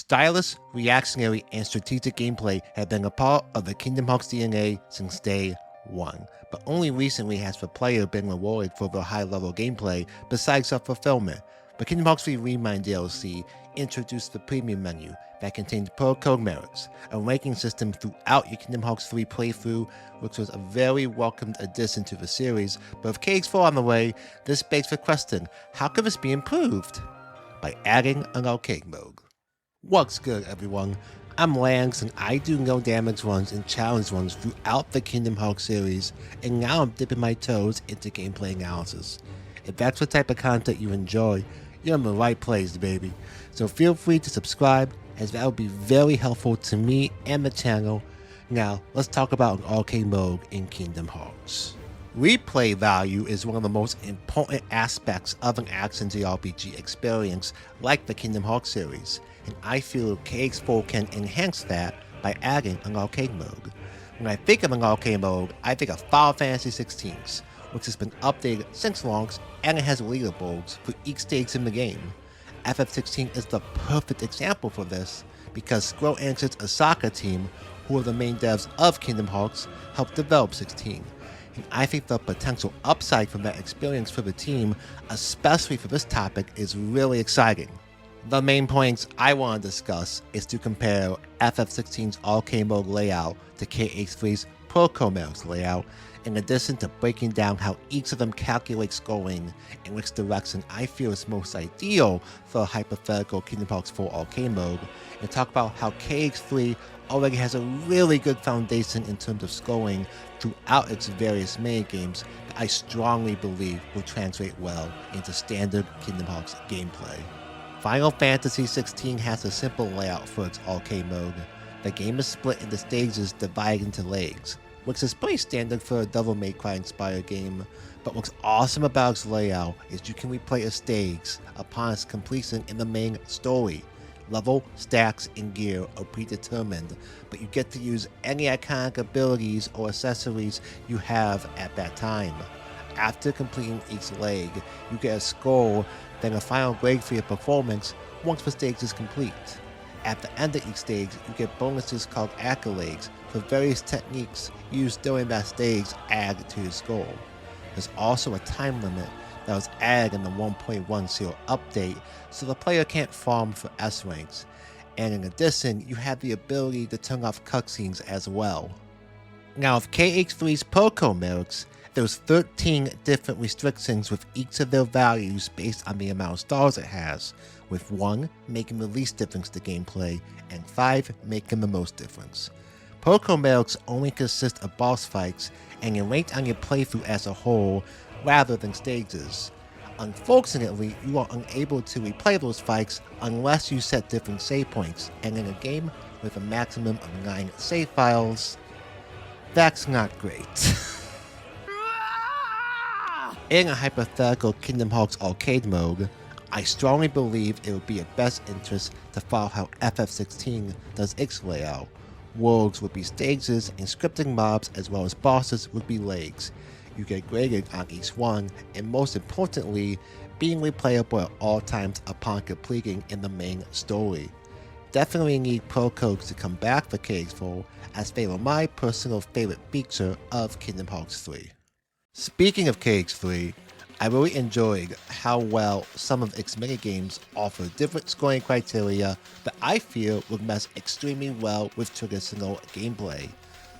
Stylish, reactionary, and strategic gameplay have been a part of the Kingdom Hearts DNA since day one, but only recently has the player been rewarded for their high-level gameplay besides self-fulfillment. But Kingdom Hearts 3 Remind DLC introduced the premium menu that contained Pearl Code merits, a ranking system throughout your Kingdom Hearts 3 playthrough, which was a very welcomed addition to the series. But with KH4 on the way, this begs the question, how could this be improved? By adding an arcade mode. What's good, everyone? I'm Lance, and I do no damage runs and challenge runs throughout the Kingdom Hearts series, and now I'm dipping my toes into gameplay analysis. If that's the type of content you enjoy, you're in the right place, baby. So feel free to subscribe, as that would be very helpful to me and the channel. Now, let's talk about an arcade mode in Kingdom Hearts. Replay value is one of the most important aspects of an action JRPG experience like the Kingdom Hearts series, and I feel KH4 can enhance that by adding an arcade mode. When I think of an arcade mode, I think of Final Fantasy 16, which has been updated since launch, and it has leaderboards for each stage in the game. FF16 is the perfect example for this, because Square Enix's Osaka team, who are the main devs of Kingdom Hearts, helped develop 16. And I think the potential upside from that experience for the team, especially for this topic, is really exciting. The main points I want to discuss is to compare FF16's arcade mode layout to KH3's Pearl Code merits layout, in addition to breaking down how each of them calculates scoring and which direction I feel is most ideal for a hypothetical Kingdom Hearts 4 arcade mode, and talk about how KH3 already has a really good foundation in terms of scoring throughout its various minigames that I strongly believe will translate well into standard Kingdom Hearts gameplay. Final Fantasy 16 has a simple layout for its arcade mode. The game is split into stages divided into legs, which is pretty standard for a Devil May Cry inspired game, but what's awesome about its layout is you can replay a stage upon its completion in the main story. Level, stacks, and gear are predetermined, but you get to use any iconic abilities or accessories you have at that time. After completing each leg, you get a score, then a final grade for your performance once the stage is complete. At the end of each stage, you get bonuses called accolades for various techniques used during that stage added to your score. There's also a time limit that was added in the 1.10 update, so the player can't farm for S ranks, and in addition, you have the ability to turn off cutscenes as well. Now with KH3's Pearl Code merits, there's 13 different restrictions with each of their values based on the amount of stars it has, with 1 making the least difference to gameplay, and 5 making the most difference. Pearl Code merits only consist of boss fights, and you're ranked on your playthrough as a whole, rather than stages. Unfortunately, you are unable to replay those fights unless you set different save points, and in a game with a maximum of 9 save files, that's not great. In a hypothetical Kingdom Hearts arcade mode, I strongly believe it would be in best interest to follow how FF16 does its layout. Worlds would be stages, and scripting mobs as well as bosses would be legs. You get graded on each one, and most importantly, being replayable at all times upon completing in the main story. Definitely need Pearl Codes to come back for KH4, as they were my personal favorite feature of Kingdom Hearts 3. Speaking of KH3, I really enjoyed how well some of its minigames offer different scoring criteria that I feel would mesh extremely well with traditional gameplay.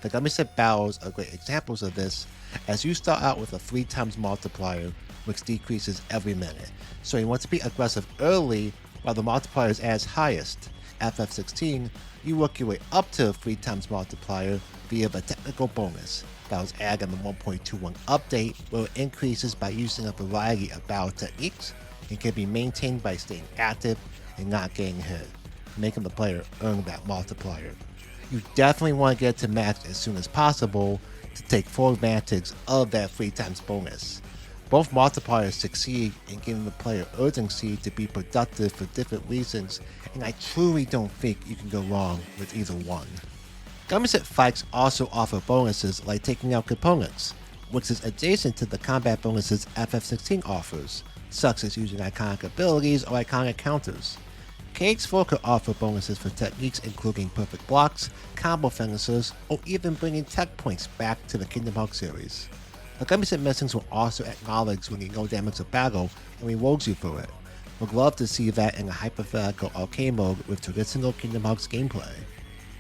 The Gummy Set battles are great examples of this, as you start out with a 3x multiplier, which decreases every minute, so you want to be aggressive early while the multiplier is at its highest. FF16, you work your way up to a 3x multiplier via the technical bonus that was added in the 1.21 update, where it increases by using a variety of battle techniques and can be maintained by staying active and not getting hit, making the player earn that multiplier. You definitely want to get to max as soon as possible to take full advantage of that 3x bonus. Both multipliers succeed in giving the player urgency to be productive for different reasons, and I truly don't think you can go wrong with either one. Gummy Set fights also offer bonuses like taking out components, which is adjacent to the combat bonuses FF16 offers, such as using iconic abilities or iconic counters. KH4 could offer bonuses for techniques including perfect blocks, combo finishes, or even bringing tech points back to the Kingdom Hearts series. The gummies and missings will also acknowledge when you no damage a battle and rewards you for it. Would love to see that in a hypothetical arcade mode with traditional Kingdom Hearts gameplay.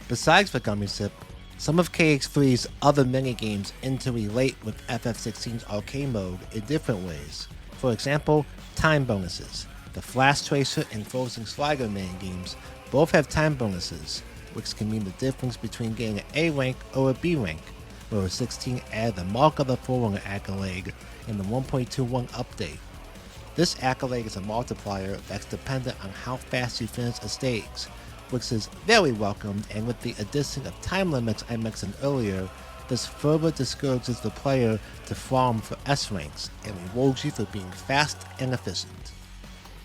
Besides the gummy sip, some of KH3's other minigames interrelate with FF16's arcade mode in different ways. For example, time bonuses. The Flash Tracer and Frozen Slider minigames both have time bonuses, which can mean the difference between getting an A rank or a B rank, where 16 added the Mark of the Forerunner accolade in the 1.21 update. This accolade is a multiplier that's dependent on how fast you finish a stage, which is very welcomed, and with the addition of time limits I mentioned earlier, this further discourages the player to farm for S ranks and rewards you for being fast and efficient.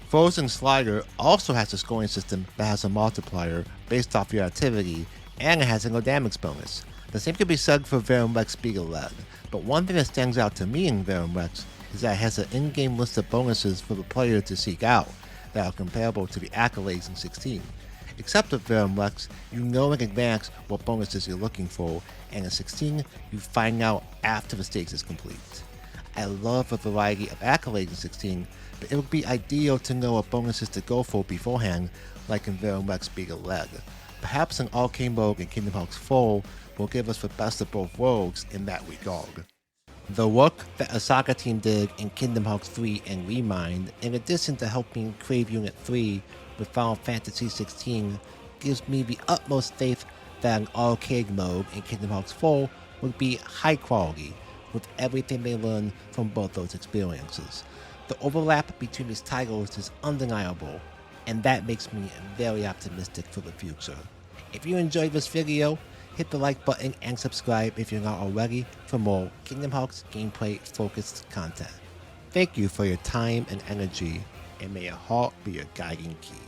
Frozen Slider also has a scoring system that has a multiplier based off your activity, and it has a no damage bonus. The same can be said for Verum Rex Speed of Lead, but one thing that stands out to me in Verum Rex is that it has an in-game list of bonuses for the player to seek out that are comparable to the accolades in 16. Except with Verum Rex, you know in advance what bonuses you're looking for, and in 16, you find out after the stage is complete. I love the variety of accolades in 16, but it would be ideal to know what bonuses to go for beforehand, like in Verum Rex Speed of Lead. Perhaps an arcade mode in Kingdom Hearts 4 will give us the best of both worlds in that regard. The work that Osaka team did in Kingdom Hearts 3 and Remind, in addition to helping Crave Unit 3 with Final Fantasy XVI, gives me the utmost faith that an arcade mode in Kingdom Hearts 4 would be high quality, with everything they learned from both those experiences. The overlap between these titles is undeniable, and that makes me very optimistic for the future. If you enjoyed this video, hit the like button and subscribe if you're not already for more Kingdom Hearts gameplay focused content. Thank you for your time and energy, and may your heart be your guiding key.